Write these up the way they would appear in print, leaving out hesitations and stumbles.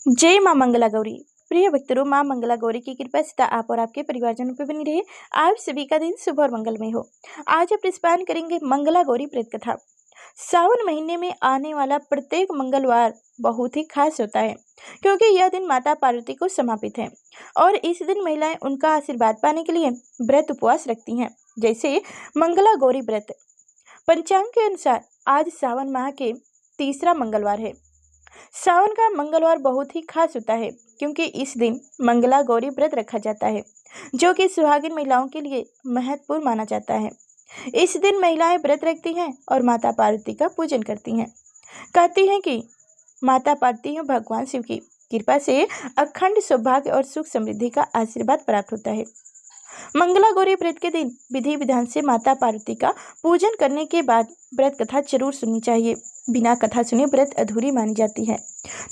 जय माँ मंगला गौरी। प्रिय भक्तों, माँ मंगला गौरी की कृपा सदा आप और आपके परिवारजनों पर बनी रहे। आप सभी का दिन शुभ और मंगलमय हो। आज आप स्मरण करेंगे मंगला गौरी प्रेत कथा। सावन महीने में आने वाला प्रत्येक मंगलवार बहुत ही खास होता है, क्योंकि यह दिन माता पार्वती को समर्पित है और इस दिन महिलाएं उनका आशीर्वाद पाने के लिए व्रत उपवास रखती हैं, जैसे मंगला गौरी व्रत। पंचांग के अनुसार आज सावन माह के तीसरा मंगलवार है। सावन का मंगलवार बहुत ही खास होता है, क्योंकि इस दिन मंगला गौरी व्रत रखा जाता है, जो कि सुहागिन महिलाओं के लिए महत्वपूर्ण माना जाता है। इस दिन महिलाएं व्रत रखती हैं और माता पार्वती का पूजन करती हैं। कहती हैं कि माता पार्वती और भगवान शिव की कृपा से अखंड सौभाग्य और सुख समृद्धि का आशीर्वाद प्राप्त होता है। मंगला गौरी व्रत के दिन विधि विधान से माता पार्वती का पूजन करने के बाद व्रत कथा जरूर सुननी चाहिए। बिना कथा सुने व्रत अधूरी मानी जाती है।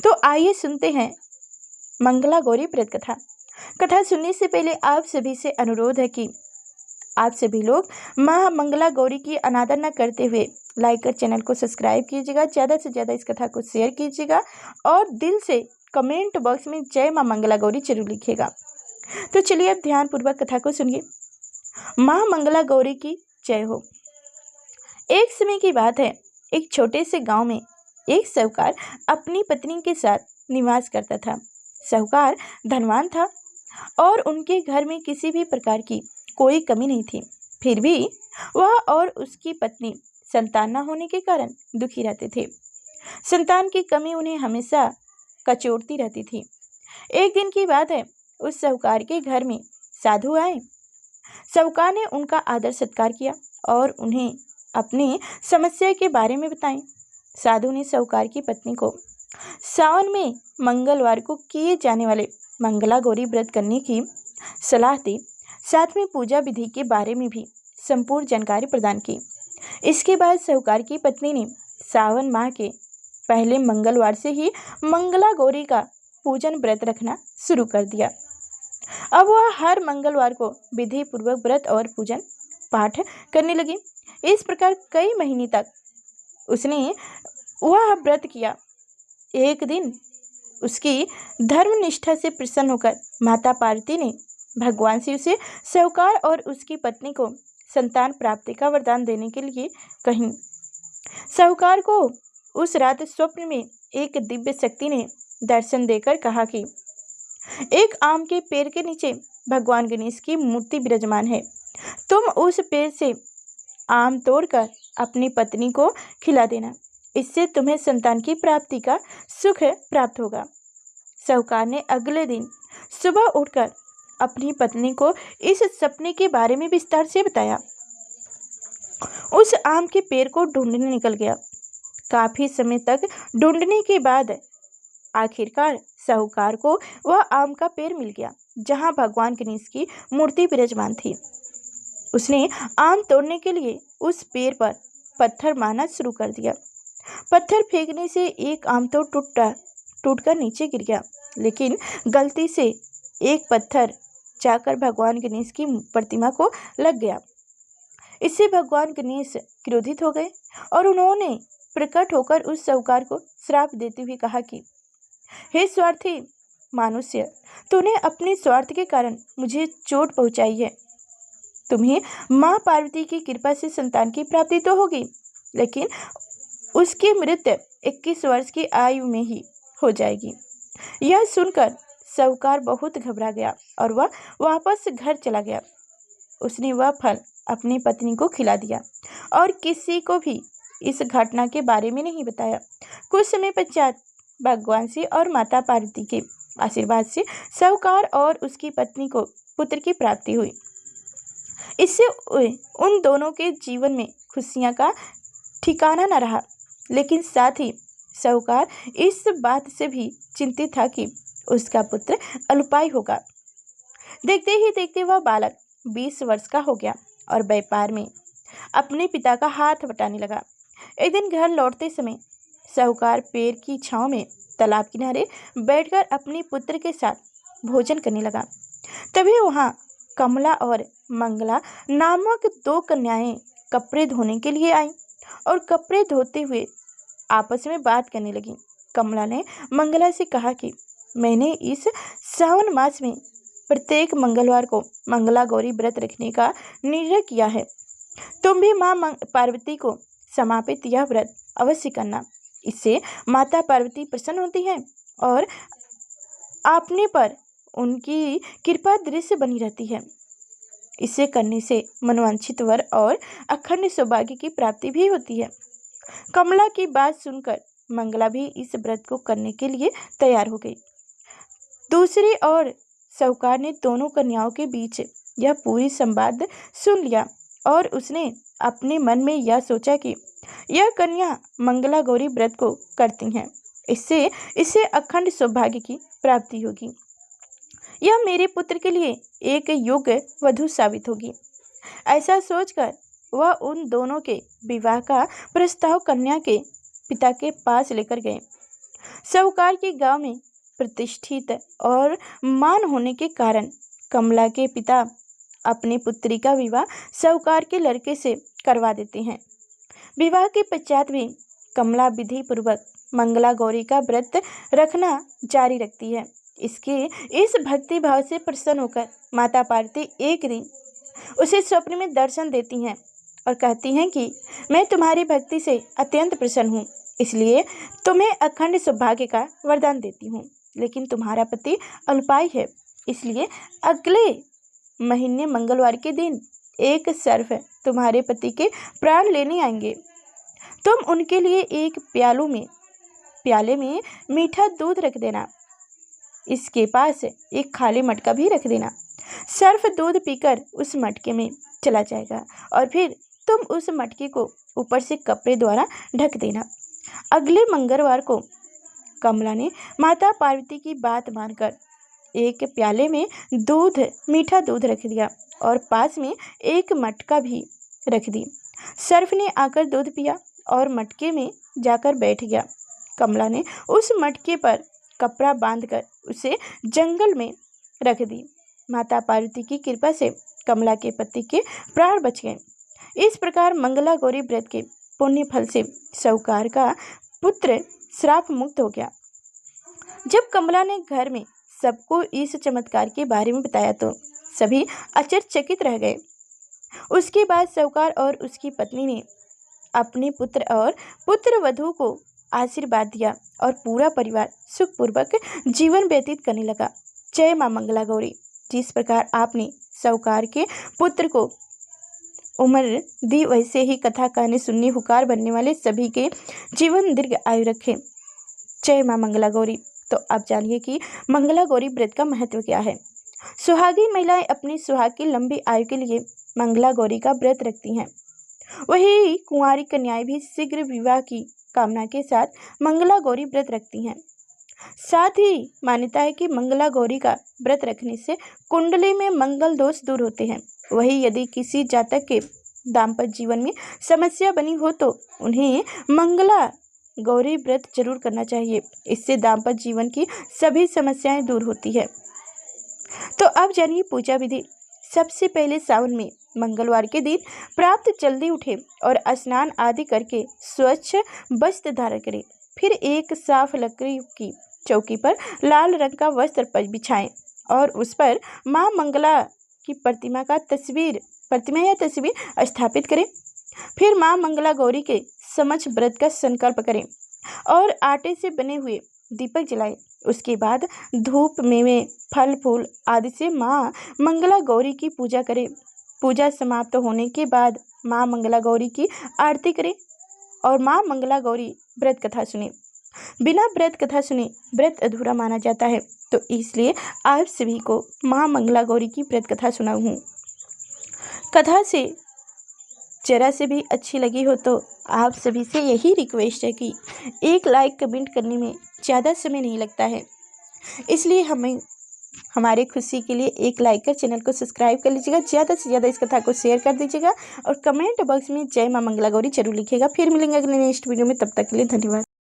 तो आइए सुनते हैं मंगला गौरी व्रत कथा। कथा सुनने से पहले आप सभी से अनुरोध है कि आप सभी लोग माँ मंगला गौरी की अनादर न करते हुए लाइक कर चैनल को सब्सक्राइब कीजिएगा, ज़्यादा से ज़्यादा इस कथा को शेयर कीजिएगा और दिल से कमेंट बॉक्स में जय माँ मंगला गौरी जरूर लिखिएगा। तो चलिए अब ध्यानपूर्वक कथा को सुनिए। माँ मंगला गौरी की जय हो। एक समय की बात है, एक छोटे से गांव में एक साहूकार अपनी पत्नी के साथ निवास करता था। साहूकार धनवान था और उनके घर में किसी भी प्रकार की कोई कमी नहीं थी। फिर भी वह और उसकी पत्नी संतान न होने के कारण दुखी रहते थे। संतान की कमी उन्हें हमेशा कचोटती रहती थी। एक दिन की बात है, उस साहूकार के घर में साधु आए। साहूकार ने उनका आदर सत्कार किया और उन्हें अपनी समस्या के बारे में बताई। साधु ने साहूकार की पत्नी को सावन में मंगलवार को किए जाने वाले मंगला गौरी व्रत करने की सलाह दी। साथ में पूजा विधि के बारे में भी संपूर्ण जानकारी प्रदान की। इसके बाद साहूकार की पत्नी ने सावन माह के पहले मंगलवार से ही मंगला गौरी का पूजन व्रत रखना शुरू कर दिया। अब वह हर मंगलवार को विधि पूर्वक व्रत और पूजन पाठ करने लगी। इस प्रकार कई महीने तक उसने वह व्रत किया। एक दिन उसकी धर्मनिष्ठा से प्रसन्न होकर माता पार्वती ने भगवान शिव से साहूकार और उसकी पत्नी को संतान प्राप्ति का वरदान देने के लिए कही। साहूकार को उस रात स्वप्न में एक दिव्य शक्ति ने दर्शन देकर कहा कि एक आम के पेड़ के नीचे भगवान गणेश की मूर्ति विराजमान है। तुम उस पेड़ से आम तोड़कर अपनी पत्नी को खिला देना, इससे तुम्हें संतान की प्राप्ति का सुख प्राप्त होगा। साहूकार ने अगले दिन सुबह उठकर अपनी पत्नी को इस सपने के बारे में विस्तार से बताया। उस आम के पेड़ को ढूंढने निकल गया। काफी समय तक ढूंढने के बाद आखिरकार साहूकार को वह आम का पेड़ मिल गया, जहां भगवान गणेश की मूर्ति विराजमान थी। उसने आम तोड़ने के लिए उस पेड़ पर पत्थर मारना शुरू कर दिया। पत्थर फेंकने से एक आम तो टूटकर नीचे गिर गया, लेकिन गलती से एक पत्थर जाकर भगवान गणेश की प्रतिमा को लग गया। इससे भगवान गणेश क्रोधित हो गए और उन्होंने प्रकट होकर उस साहूकार को श्राप देते हुए कहा कि हे स्वार्थी मनुष्य, तूने अपने स्वार्थ के कारण मुझे चोट पहुंचाई है। तुम्हें माँ पार्वती की कृपा से संतान की प्राप्ति तो होगी, लेकिन उसकी मृत्यु 21 वर्ष की आयु में ही हो जाएगी। यह सुनकर साहूकार बहुत घबरा गया और वह वापस घर चला गया। उसने वह फल अपनी पत्नी को खिला दिया और किसी को भी इस घटना के बारे में नहीं बताया। कुछ समय पश्चात भगवान शिव और माता पार्वती के आशीर्वाद से साहूकार और उसकी पत्नी को पुत्र की प्राप्ति हुई। इससे उन दोनों के जीवन में खुशियां का ठिकाना न रहा, लेकिन साथ ही साहूकार इस बात से भी चिंतित था कि उसका पुत्र अल्पायु होगा। देखते ही देखते वह बालक 20 वर्ष का हो गया और व्यापार में अपने पिता का हाथ बटाने लगा। एक दिन घर लौटते समय साहूकार पेड़ की छांव में तालाब किनारे बैठकर अपने पुत्र के साथ भोजन करने लगा। तभी वहां कमला और मंगला नामक 2 कन्याएं कपड़े धोने के लिए आईं और कपड़े धोते हुए आपस में बात करने लगी। कमला ने मंगला से कहा कि मैंने इस सावन मास में प्रत्येक मंगलवार को मंगला गौरी व्रत रखने का निर्णय किया है। तुम भी माँ पार्वती को समर्पित यह व्रत अवश्य करना। इससे माता पार्वती प्रसन्न होती हैं और आपने पर उनकी कृपा दृश्य बनी रहती है। इसे करने से मनोवांछित वर और अखंड सौभाग्य की प्राप्ति भी होती है। कमला की बात सुनकर मंगला भी इस व्रत को करने के लिए तैयार हो गई। दूसरी ओर साहूकार ने दोनों कन्याओं के बीच यह पूरी संवाद सुन लिया और उसने अपने मन में यह सोचा कि यह कन्या मंगला गौरी व्रत को करती हैं, इससे इसे अखंड सौभाग्य की प्राप्ति होगी। यह मेरे पुत्र के लिए एक योग्य वधू साबित होगी। ऐसा सोचकर वह उन दोनों के विवाह का प्रस्ताव कन्या के पिता के पास लेकर गए। साहूकार के गांव में प्रतिष्ठित और मान होने के कारण कमला के पिता अपनी पुत्री का विवाह साहूकार के लड़के से करवा देते हैं। विवाह के पश्चात भी कमला विधि पूर्वक मंगला गौरी का व्रत रखना जारी रखती है। इस भक्ति भाव से प्रसन्न होकर माता पार्वती एक दिन उसे स्वप्न में दर्शन देती हैं और कहती हैं कि मैं तुम्हारी भक्ति से अत्यंत प्रसन्न हूँ, इसलिए तुम्हें अखंड सौभाग्य का वरदान देती हूँ। लेकिन तुम्हारा पति अल्पायु है, इसलिए अगले महीने मंगलवार के दिन एक सर्प तुम्हारे पति के प्राण लेने आएंगे। तुम उनके लिए एक प्याले में मीठा दूध रख देना। इसके पास एक खाली मटका भी रख देना। सर्प दूध पीकर उस मटके में चला जाएगा और फिर तुम उस मटके को ऊपर से कपड़े द्वारा ढक देना। अगले मंगलवार को कमला ने माता पार्वती की बात मानकर एक प्याले में मीठा दूध रख दिया और पास में एक मटका भी रख दी। सर्प ने आकर दूध पिया और मटके में जाकर बैठ गया। कमला ने उस मटके पर कपड़ा बांधकर उसे जंगल में रख दी। माता पार्वती की कृपा से कमला के पति के प्राण बच गए। इस प्रकार मंगला गौरी व्रत के पुण्य फल से साहूकार का पुत्र श्राप मुक्त हो गया। जब कमला ने घर में सबको इस चमत्कार के बारे में बताया तो सभी आश्चर्यचकित रह गए। उसके बाद साहूकार और उसकी पत्नी ने अपने पुत्र और पुत्र वधू को आशीर्वाद दिया और पूरा परिवार सुखपूर्वक जीवन व्यतीत करने लगा। जय मां मंगला गौरी। जिस प्रकार आपने साहूकार के पुत्र को उम्र दी, वैसे ही कथा कहने सुनने हुकार बनने वाले सभी के जीवन दीर्घ आयु रखे। जय मां मंगला गौरी। तो आप जानिए कि मंगला गौरी व्रत का महत्व क्या है। सुहागिन महिलाएं अपनी सुहाग की लंबी आयु के लिए मंगला गौरी का व्रत रखती हैं। वही कुंवारी कन्याएं भी शीघ्र विवाह की कामना के साथ मंगला गौरी व्रत रखती हैं। साथ ही मान्यता है कि मंगला गौरी का व्रत रखने से कुंडली में मंगल दोष दूर होते हैं। वही यदि किसी जातक के दाम्पत्य जीवन में समस्या बनी हो तो उन्हें मंगला गौरी व्रत जरूर करना चाहिए। इससे दाम्पत्य जीवन की सभी समस्याएं दूर होती है। तो अब जानिए पूजा विधि। सबसे पहले सावन में मंगलवार के दिन प्राप्त जल्दी उठे और स्नान आदि करके स्वच्छ वस्त्र धारण करें। फिर एक साफ लकड़ी की चौकी पर लाल रंग का वस्त्र बिछाएं और उस पर मां मंगला की प्रतिमा या तस्वीर स्थापित करें। फिर मां मंगला गौरी के समक्ष व्रत का संकल्प करें और आटे से बने हुए दीपक जलाएं। उसके बाद धूप मेवे फल फूल आदि से मां मंगला गौरी की पूजा करें। पूजा समाप्त होने के बाद मां मंगला गौरी की आरती करें और मां मंगला गौरी व्रत कथा सुने। बिना व्रत कथा सुने व्रत अधूरा माना जाता है, तो इसलिए आप सभी को मां मंगला गौरी की व्रत कथा सुनाऊं हूँ। कथा से जरा से भी अच्छी लगी हो तो आप सभी से यही रिक्वेस्ट है कि एक लाइक कमेंट करने में ज़्यादा समय नहीं लगता है, इसलिए हमारे खुशी के लिए एक लाइक कर चैनल को सब्सक्राइब कर लीजिएगा। ज़्यादा से ज़्यादा इस कथा को शेयर कर दीजिएगा और कमेंट बॉक्स में जय मां मंगला गौरी जरूर लिखिएगा। फिर मिलेंगे अगले नेक्स्ट वीडियो में, तब तक के लिए धन्यवाद।